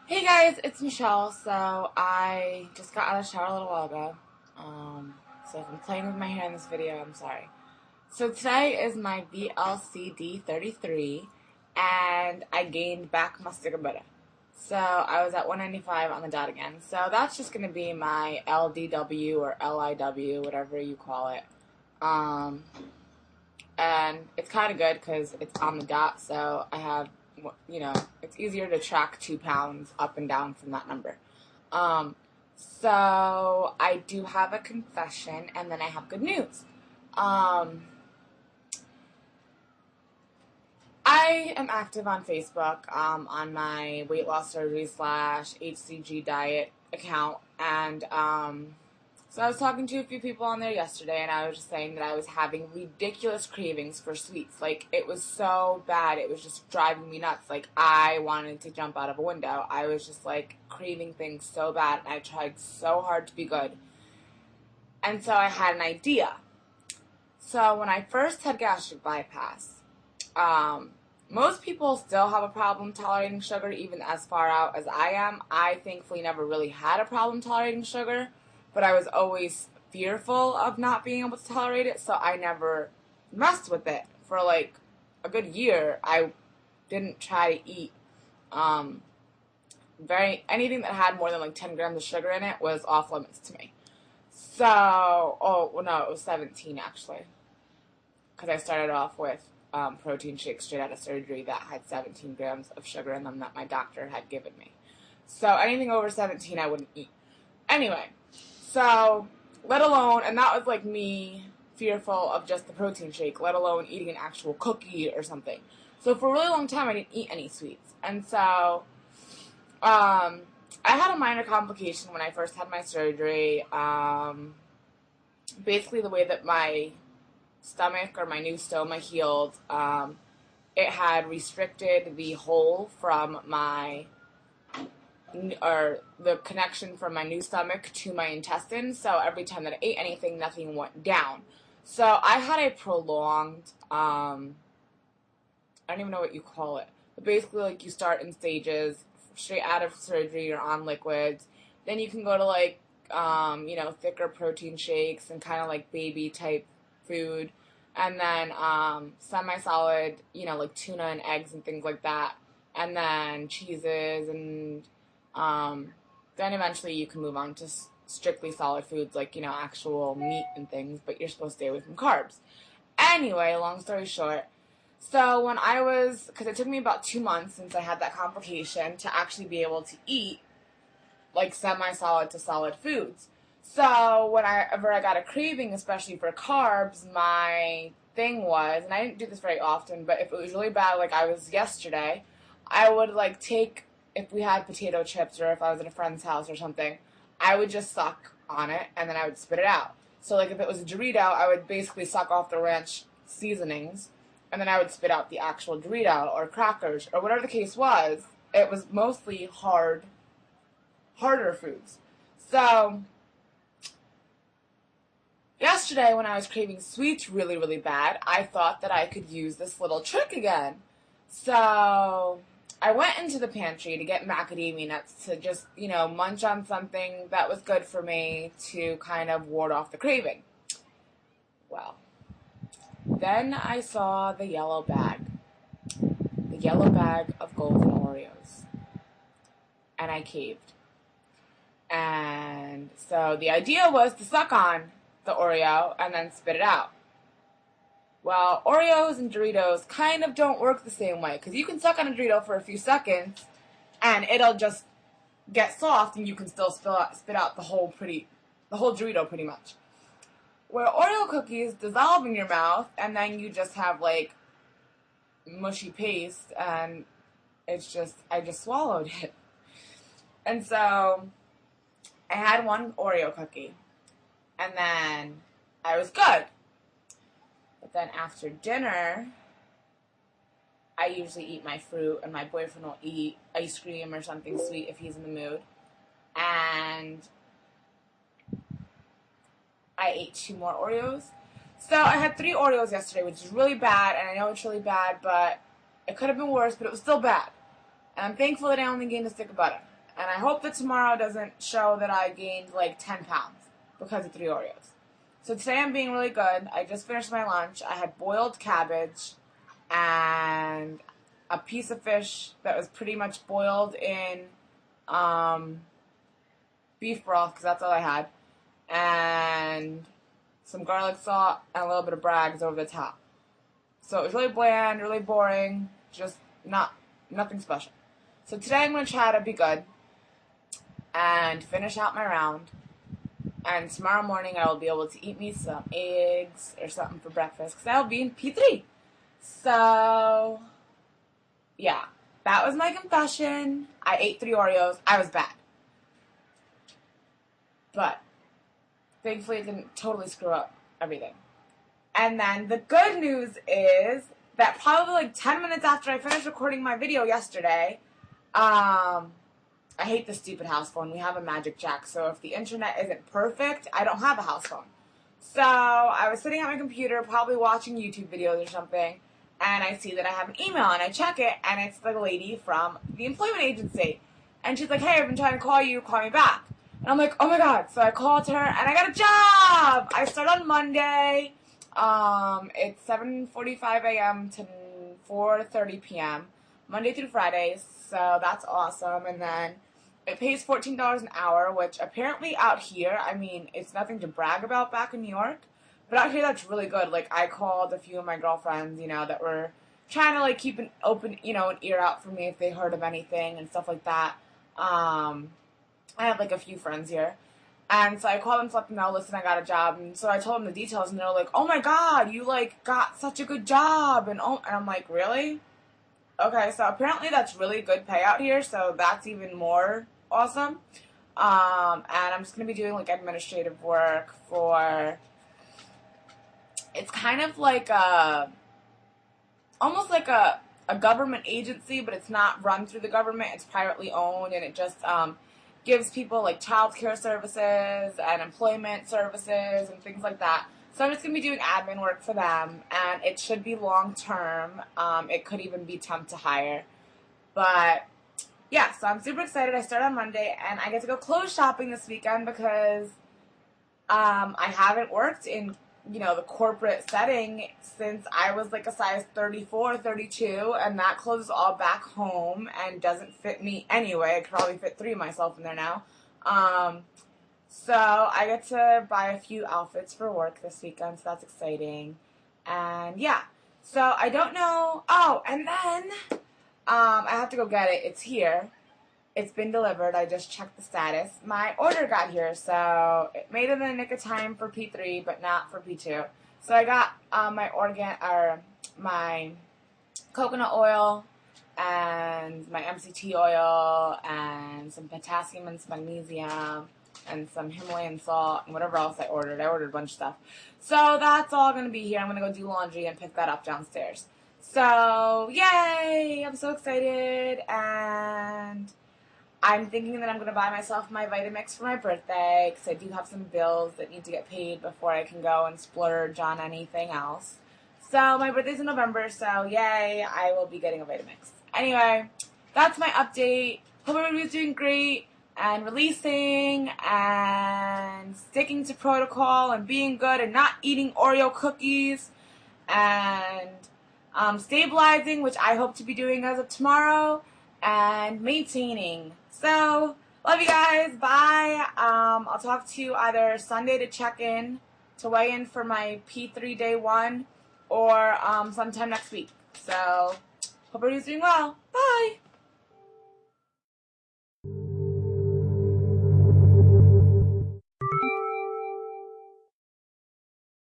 Hey guys, it's Michelle. So I just got out of the shower a little while ago. So if I'm playing with my hair in this video, I'm sorry. So today is my VLCD 33, and I gained back my sticker butter. So I was at 195 on the dot again. So that's just going to be my LDW or LIW, whatever you call it. Um, and it's kind of good because it's on the dot, so I have, it's easier to track 2 pounds up and down from that number. Um, so I do have a confession, and then I have good news. I am active on Facebook on my weight loss surgery / HCG diet account, and so I was talking to a few people on there yesterday, and I was just saying that I was having ridiculous cravings for sweets. Like, it was so bad, it was just driving me nuts. Like, I wanted to jump out of a window. I was just, like, craving things so bad, and I tried so hard to be good. And so I had an idea. So when I first had gastric bypass, most people still have a problem tolerating sugar, even as far out as I am. I thankfully never really had a problem tolerating sugar, but I was always fearful of not being able to tolerate it, so I never messed with it. For like a good year, I didn't try to eat anything that had more than like 10 grams of sugar in it was off limits to me. So, it was 17 actually, because I started off with protein shakes straight out of surgery that had 17 grams of sugar in them that my doctor had given me. So anything over 17 I wouldn't eat. Anyway, so let alone, and that was like me fearful of just the protein shake, let alone eating an actual cookie or something. So for a really long time I didn't eat any sweets. And so I had a minor complication when I first had my surgery. Basically the way that my stomach or my new stoma healed, it had restricted the hole from the connection from my new stomach to my intestines, so every time that I ate anything, nothing went down. So I had a prolonged, I don't even know what you call it, but basically like you start in stages, straight out of surgery, you're on liquids, then you can go to like, thicker protein shakes and kind of like baby type food, and then semi-solid, like tuna and eggs and things like that, and then cheeses, and then eventually you can move on to strictly solid foods like, actual meat and things, but you're supposed to stay away from carbs. Anyway, long story short, so because it took me about 2 months since I had that complication to actually be able to eat like semi-solid to solid foods. So whenever I got a craving, especially for carbs, my thing was, and I didn't do this very often, but if it was really bad, like I was yesterday, I would like take, if we had potato chips or if I was at a friend's house or something, I would just suck on it and then I would spit it out. So like if it was a Dorito, I would basically suck off the ranch seasonings and then I would spit out the actual Dorito or crackers or whatever the case was. It was mostly harder foods. So yesterday, when I was craving sweets really, really bad, I thought that I could use this little trick again. So I went into the pantry to get macadamia nuts to just, munch on something that was good for me to kind of ward off the craving. Well, then I saw the yellow bag of golden Oreos, and I caved. And so the idea was to suck on the Oreo and then spit it out. Well, Oreos and Doritos kind of don't work the same way, because you can suck on a Dorito for a few seconds and it'll just get soft and you can still spit out the whole Dorito pretty much. Where Oreo cookies dissolve in your mouth and then you just have like mushy paste, and I just swallowed it. And so I had one Oreo cookie, and then I was good. But then after dinner, I usually eat my fruit, and my boyfriend will eat ice cream or something sweet if he's in the mood. And I ate 2 more Oreos. So I had 3 Oreos yesterday, which is really bad, and I know it's really bad, but it could have been worse, but it was still bad. And I'm thankful that I only gained a stick of butter. And I hope that tomorrow doesn't show that I gained like 10 pounds because of 3 Oreos. So today I'm being really good. I just finished my lunch. I had boiled cabbage and a piece of fish that was pretty much boiled in beef broth, because that's all I had, and some garlic salt and a little bit of Bragg's over the top. So it was really bland, really boring, just nothing special. So today I'm going to try to be good and finish out my round. And tomorrow morning I will be able to eat me some eggs or something for breakfast, because I will be in P3. So, yeah, that was my confession. I ate 3 Oreos. I was bad. But thankfully it didn't totally screw up everything. And then the good news is that probably like 10 minutes after I finished recording my video yesterday, I hate this stupid house phone. We have a Magic Jack, so if the internet isn't perfect, I don't have a house phone. So I was sitting at my computer, probably watching YouTube videos or something, and I see that I have an email, and I check it, and it's the lady from the employment agency. And she's like, hey, I've been trying to call you, call me back. And I'm like, oh my god. So I called her, and I got a job! I start on Monday. It's 7:45 a.m. to 4:30 p.m., Monday through Friday, so that's awesome. And then it pays $14 an hour, which apparently out here, I mean, it's nothing to brag about back in New York, but out here that's really good. Like, I called a few of my girlfriends, you know, that were trying to, like, keep an open, you know, an ear out for me if they heard of anything and stuff like that. I have, like, a few friends here. And so I called them to let them know, listen, I got a job. And so I told them the details, and they're like, oh my god, you, like, got such a good job. And I'm like, really? Okay, so apparently that's really good pay out here, so that's even more awesome. And I'm just going to be doing, like, administrative work for, it's kind of like almost like a government agency, but it's not run through the government. It's privately owned, and it just gives people, like, child care services and employment services and things like that. So I'm just going to be doing admin work for them, and it should be long-term. It could even be temp to hire. But, yeah, so I'm super excited. I start on Monday, and I get to go clothes shopping this weekend because I haven't worked in, you know, the corporate setting since I was, like, a size 34, 32, and that clothes is all back home and doesn't fit me anyway. I could probably fit 3 of myself in there now. So I get to buy a few outfits for work this weekend, so that's exciting. And yeah, so I don't know. Oh, and then I have to go get it. It's here. It's been delivered. I just checked the status. My order got here, so it made it in the nick of time for P3, but not for P2. So I got my coconut oil and my MCT oil and some potassium and some magnesium and some Himalayan salt and whatever else I ordered. I ordered a bunch of stuff. So that's all going to be here. I'm going to go do laundry and pick that up downstairs. So, yay! I'm so excited, and I'm thinking that I'm going to buy myself my Vitamix for my birthday, because I do have some bills that need to get paid before I can go and splurge on anything else. So, my birthday's in November, so yay, I will be getting a Vitamix. Anyway, that's my update. Hope everybody's doing great, and releasing, and sticking to protocol, and being good, and not eating Oreo cookies, and stabilizing, which I hope to be doing as of tomorrow, and maintaining. So, love you guys. Bye. I'll talk to you either Sunday to check in, to weigh in for my P3 day 1, or sometime next week. So, hope everybody's doing well. Bye.